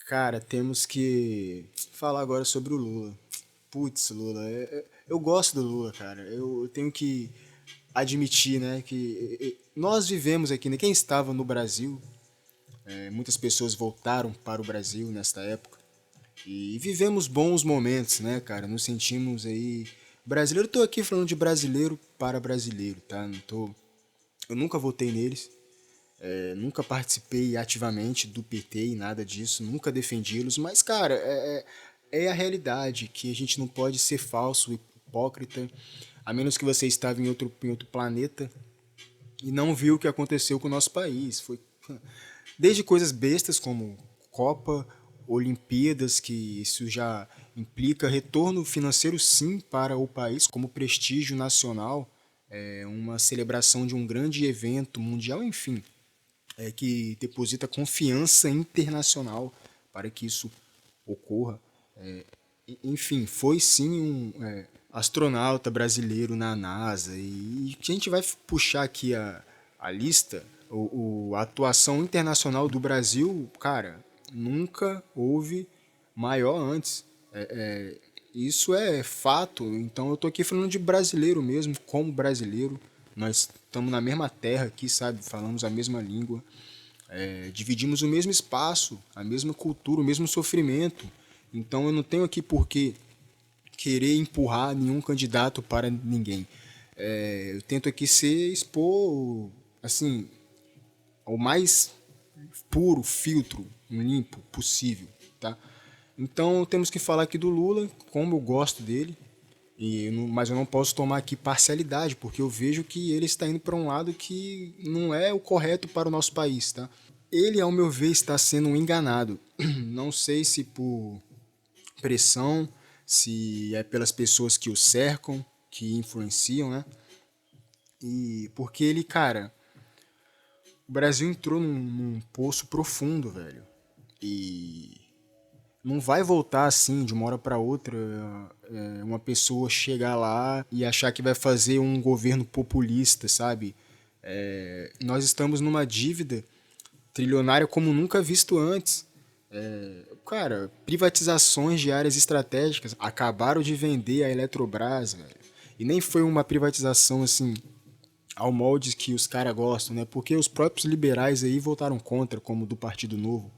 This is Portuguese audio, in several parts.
Cara, temos que falar agora sobre o Lula. Putz, Lula, eu gosto do Lula, cara. Eu tenho que admitir, né, que nós vivemos aqui, né? Quem estava no Brasil, muitas pessoas voltaram para o Brasil nesta época e vivemos bons momentos, né, cara? Nos sentimos aí brasileiro. Eu tô aqui falando de brasileiro para brasileiro, tá? Não tô, eu nunca votei neles. Nunca participei ativamente do PT e nada disso, nunca defendi-los, mas, cara, é a realidade que a gente não pode ser falso, hipócrita, a menos que você estava em outro planeta e não viu o que aconteceu com o nosso país. Foi desde coisas bestas como Copa, Olimpíadas, que isso já implica retorno financeiro sim para o país como prestígio nacional, uma celebração de um grande evento mundial, enfim, que deposita confiança internacional para que isso ocorra. Enfim, foi sim um astronauta brasileiro na NASA. E a gente vai puxar aqui a lista, a atuação internacional do Brasil, cara, nunca houve maior antes. Isso é fato. Então eu tô aqui falando de brasileiro mesmo, como brasileiro. Nós estamos na mesma terra aqui, sabe? Falamos a mesma língua. Dividimos o mesmo espaço, a mesma cultura, o mesmo sofrimento. Então eu não tenho aqui por que querer empurrar nenhum candidato para ninguém. Eu tento aqui expor, assim, o mais puro filtro, limpo possível, tá? Então temos que falar aqui do Lula, como eu gosto dele, mas eu não posso tomar aqui parcialidade, porque eu vejo que ele está indo para um lado que não é o correto para o nosso país, tá? Ele, ao meu ver, está sendo um enganado. Não sei se por pressão, se é pelas pessoas que o cercam, que influenciam, né? E porque ele, cara, o Brasil entrou num poço profundo, velho. E não vai voltar assim de uma hora para outra, uma pessoa chegar lá e achar que vai fazer um governo populista, sabe? Nós estamos numa dívida trilionária como nunca visto antes. Cara, privatizações de áreas estratégicas acabaram de vender a Eletrobras, velho. E nem foi uma privatização assim ao molde que os caras gostam, né? Porque os próprios liberais aí votaram contra, como do Partido Novo.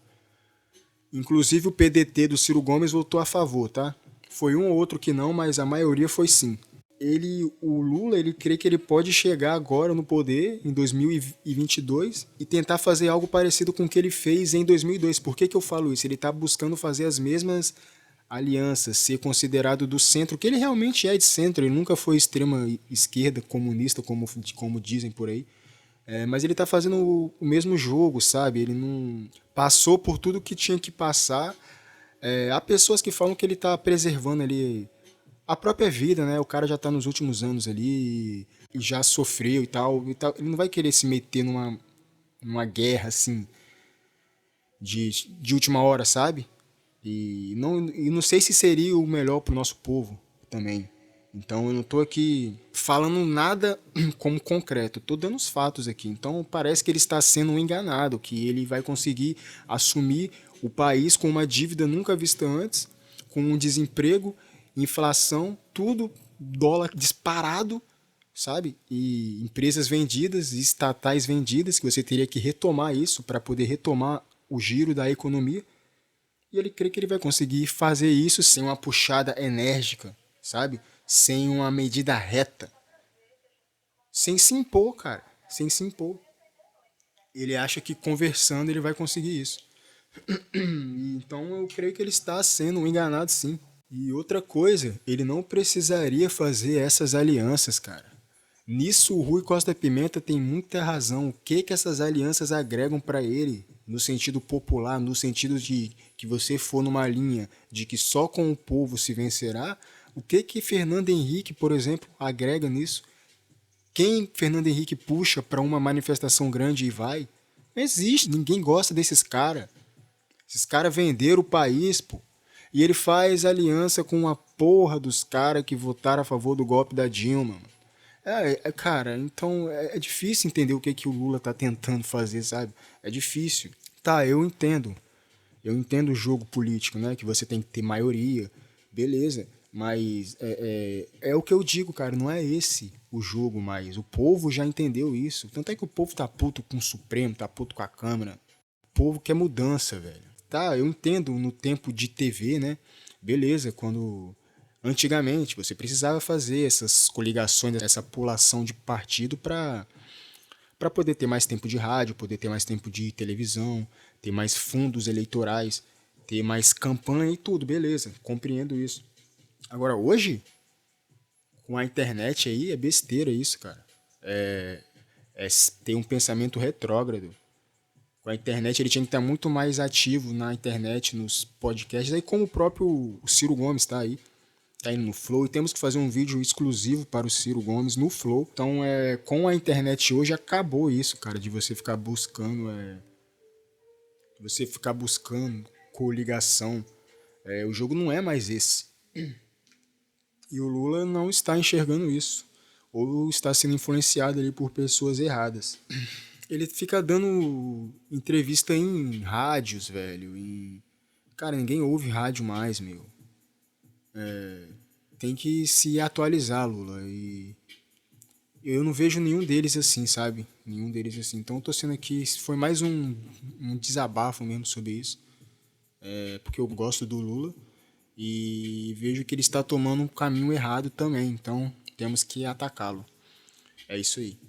Inclusive o PDT do Ciro Gomes votou a favor, tá? Foi um ou outro que não, mas a maioria foi sim. O Lula, ele crê que ele pode chegar agora no poder em 2022 e tentar fazer algo parecido com o que ele fez em 2002. Por que eu falo isso? Ele está buscando fazer as mesmas alianças, ser considerado do centro, que ele realmente é de centro, ele nunca foi extrema esquerda, comunista, como dizem por aí. Mas ele tá fazendo o mesmo jogo, sabe? Ele não passou por tudo que tinha que passar. Há pessoas que falam que ele tá preservando ali a própria vida, né? O cara já tá nos últimos anos ali e já sofreu e tal, e tal. Ele não vai querer se meter numa guerra assim de última hora, sabe? E não sei se seria o melhor pro nosso povo também. Então eu não tô aqui falando nada como concreto, tô dando os fatos aqui. Então parece que ele está sendo enganado, que ele vai conseguir assumir o país com uma dívida nunca vista antes, com um desemprego, inflação, tudo, dólar disparado, sabe? E empresas vendidas, estatais vendidas, que você teria que retomar isso para poder retomar o giro da economia. E ele crê que ele vai conseguir fazer isso sem uma puxada enérgica, sabe? Sem uma medida reta. Sem se impor, cara. Sem se impor. Ele acha que conversando ele vai conseguir isso. Então eu creio que ele está sendo um enganado sim. E outra coisa, ele não precisaria fazer essas alianças, cara. Nisso o Rui Costa Pimenta tem muita razão. O que que essas alianças agregam para ele? No sentido popular, no sentido de que você for numa linha de que só com o povo se vencerá, o que que Fernando Henrique, por exemplo, agrega nisso? Quem Fernando Henrique puxa para uma manifestação grande e vai? Não existe, ninguém gosta desses caras. Esses caras venderam o país, pô. E ele faz aliança com a porra dos caras que votaram a favor do golpe da Dilma, mano. Cara, então é difícil entender o que o Lula tá tentando fazer, sabe? É difícil. Tá, eu entendo. Eu entendo o jogo político, né? Que você tem que ter maioria, beleza. Mas é o que eu digo, cara, não é esse o jogo mais. O povo já entendeu isso. Tanto é que o povo tá puto com o Supremo, tá puto com a Câmara. O povo quer mudança, velho. Tá, eu entendo no tempo de TV, né? Beleza, quando antigamente você precisava fazer essas coligações, essa pulação de partido para poder ter mais tempo de rádio, poder ter mais tempo de televisão, ter mais fundos eleitorais, ter mais campanha e tudo, beleza, compreendo isso. Agora, hoje, com a internet aí, é besteira isso, cara. É ter um pensamento retrógrado. Com a internet, ele tinha que estar muito mais ativo na internet, nos podcasts, aí como o próprio Ciro Gomes está aí. Tá indo no Flow e temos que fazer um vídeo exclusivo para o Ciro Gomes no Flow. Então, com a internet hoje acabou isso, cara, de você ficar buscando coligação. O jogo não é mais esse. E o Lula não está enxergando isso. Ou está sendo influenciado ali por pessoas erradas. Ele fica dando entrevista em rádios, velho. Cara, ninguém ouve rádio mais, meu. Tem que se atualizar, Lula. E eu não vejo nenhum deles assim, sabe? Nenhum deles assim. Então eu tô sendo aqui. Foi mais um desabafo mesmo sobre isso. Porque eu gosto do Lula. E vejo que ele está tomando um caminho errado também. Então temos que atacá-lo. É isso aí.